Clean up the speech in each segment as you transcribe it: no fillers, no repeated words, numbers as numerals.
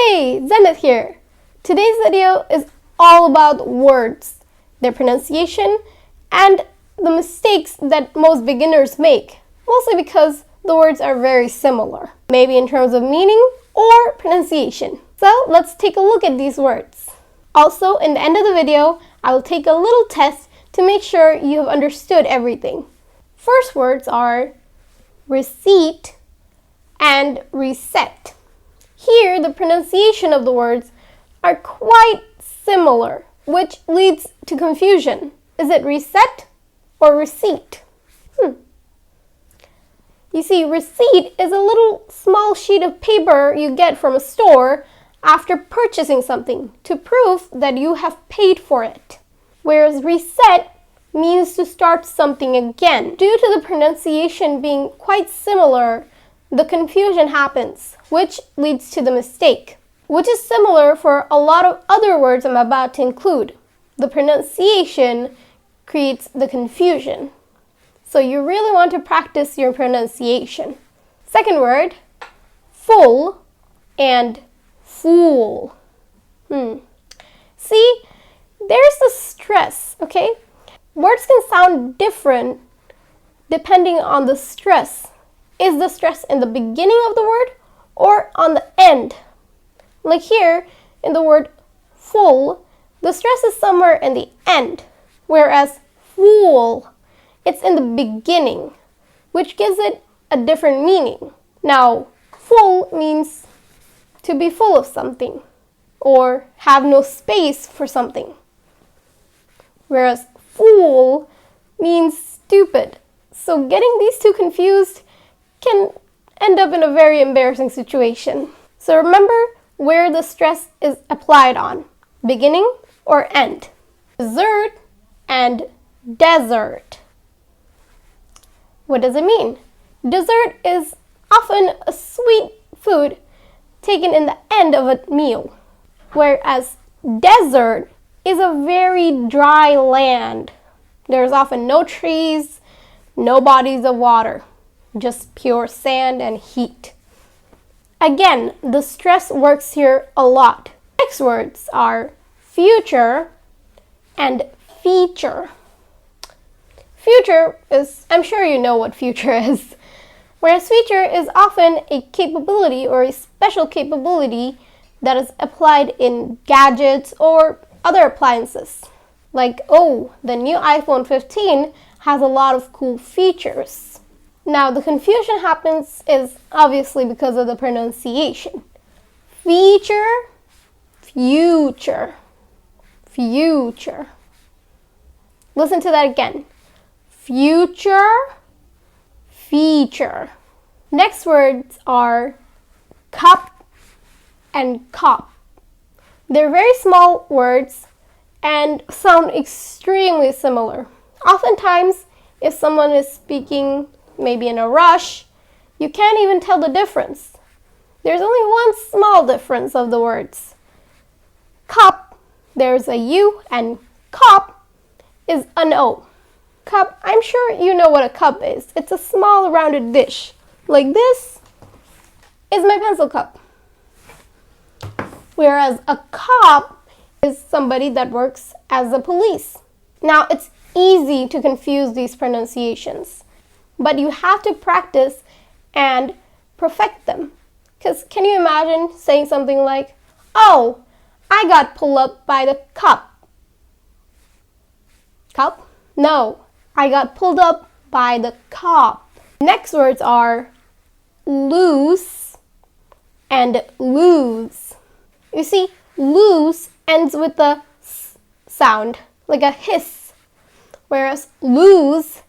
Hey, Zenith here. Today's video is all about words, their pronunciation, and the mistakes that most beginners make, mostly because the words are very similar, maybe in terms of meaning or pronunciation. So let's take a look at these words. Also, in the end of the video, I will take a little test to make sure you have understood everything. First words are receipt and reset. Here, the pronunciation of the words are quite similar, which leads to confusion. Is it reset or receipt? You see, receipt is a little small sheet of paper you get from a store after purchasing something to prove that you have paid for it. Whereas reset means to start something again. Due to the pronunciation being quite similar, the confusion happens, which leads to the mistake, which is similar for a lot of other words I'm about to include. The pronunciation creates the confusion. So you really want to practice your pronunciation. Second word, full and fool. See, there's the stress, okay? Words can sound different depending on the stress. Is the stress in the beginning of the word or on the end? Like here, in the word full, the stress is somewhere in the end, whereas fool, it's in the beginning, which gives it a different meaning. Now, full means to be full of something or have no space for something, whereas fool means stupid. So getting these two confused can end up in a very embarrassing situation. So remember where the stress is applied on, beginning or end. Dessert and desert. What does it mean? Dessert is often a sweet food taken in the end of a meal, whereas desert is a very dry land. There's often no trees, no bodies of water, just pure sand and heat. Again, the stress works here a lot. Next words are future and feature. Future is, I'm sure you know what future is, whereas feature is often a capability or a special capability that is applied in gadgets or other appliances. Like, oh, the new iPhone 15 has a lot of cool features. Now, the confusion happens is obviously because of the pronunciation. Feature, future, future. Listen to that again. Future, feature. Next words are cup and cop. They're very small words and sound extremely similar. Oftentimes, if someone is speaking maybe in a rush, you can't even tell the difference. There's only one small difference of the words. Cup, there's a U, and cop is an O. Cup, I'm sure you know what a cup is. It's a small rounded dish. Like this is my pencil cup. Whereas a cop is somebody that works as a police. Now, it's easy to confuse these pronunciations, but you have to practice and perfect them. Because can you imagine saying something like, oh, I got pulled up by the cop. Cop? No, I got pulled up by the cop. Next words are loose and lose. You see, lose ends with a s sound, like a hiss, whereas lose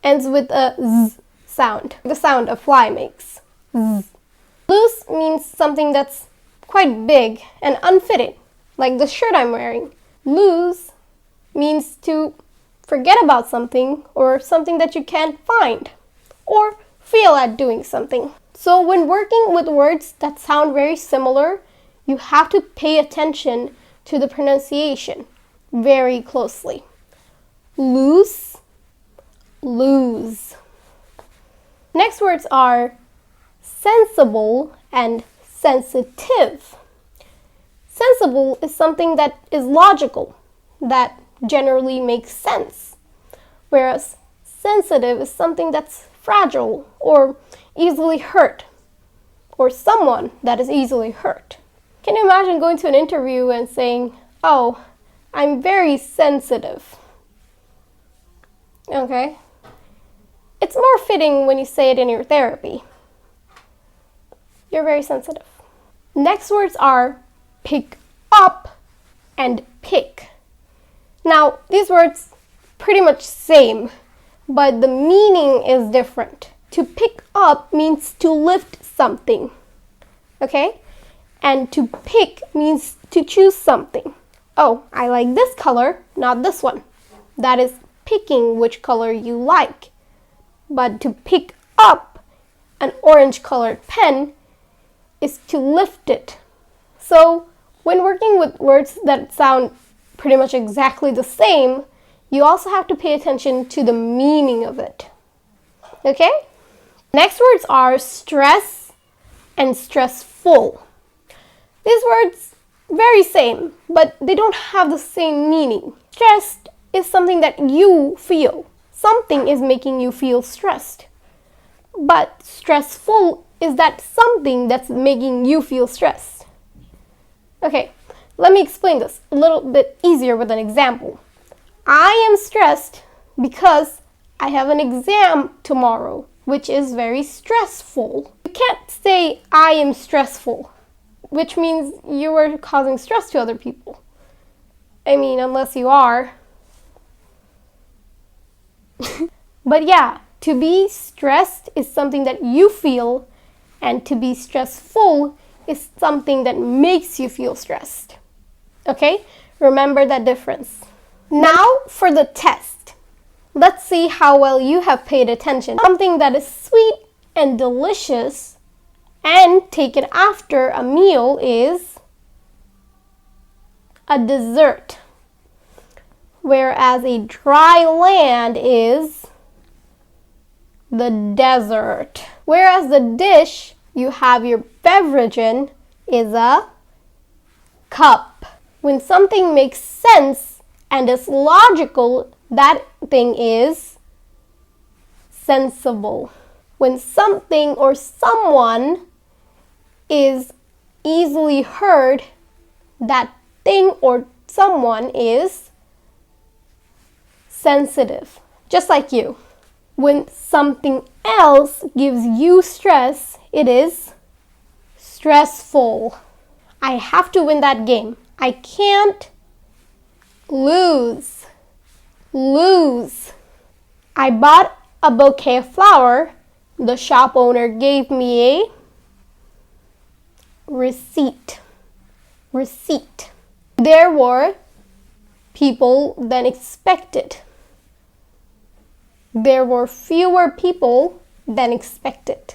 ends with a z sound, the sound a fly makes. Z. Loose means something that's quite big and unfitting, like the shirt I'm wearing. Lose means to forget about something or something that you can't find or fail at doing something. So when working with words that sound very similar, you have to pay attention to the pronunciation very closely. Loose, lose. Next words are sensible and sensitive. sensible is something that is logical, that generally makes sense, whereas sensitive is something that's fragile or easily hurt, or someone that is easily hurt. Can you imagine going to an interview and saying, "Oh, I'm very sensitive"? Okay? It's more fitting when you say it in your therapy. You're very sensitive. Next words are pick up and pick. Now, these words pretty much same, but the meaning is different. To pick up means to lift something, okay? And to pick means to choose something. Oh, I like this color, not this one. That is picking which color you like. But to pick up an orange colored pen is to lift it. So when working with words that sound pretty much exactly the same, you also have to pay attention to the meaning of it. Okay? Next words are stress and stressful. These words, very same, but they don't have the same meaning. Stressed is something that you feel. Something is making you feel stressed. But stressful is that something that's making you feel stressed. Okay, let me explain this a little bit easier with an example. I am stressed because I have an exam tomorrow, which is very stressful. You can't say I am stressful, which means you are causing stress to other people. I mean, unless you are. But yeah, to be stressed is something that you feel, and to be stressful is something that makes you feel stressed. Okay? Remember that difference. Now for the test. Let's see how well you have paid attention. Something that is sweet and delicious and taken after a meal is a dessert, whereas a dry land is the desert. Whereas the dish you have your beverage in is a cup. When something makes sense and is logical, that thing is sensible. When something or someone is easily hurt, that thing or someone is sensitive, just like you. When something else gives you stress, it is stressful. I have to win that game. I can't lose. I bought a bouquet of flowers. The shop owner gave me a receipt. There were people than expected. There were fewer people than expected.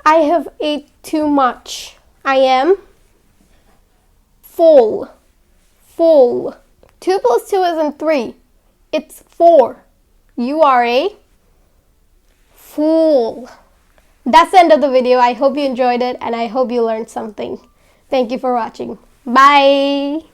I have ate too much. I am full. 2 plus 2 isn't 3. It's 4. You are a fool. That's the end of the video. I hope you enjoyed it and I hope you learned something. Thank you for watching. Bye.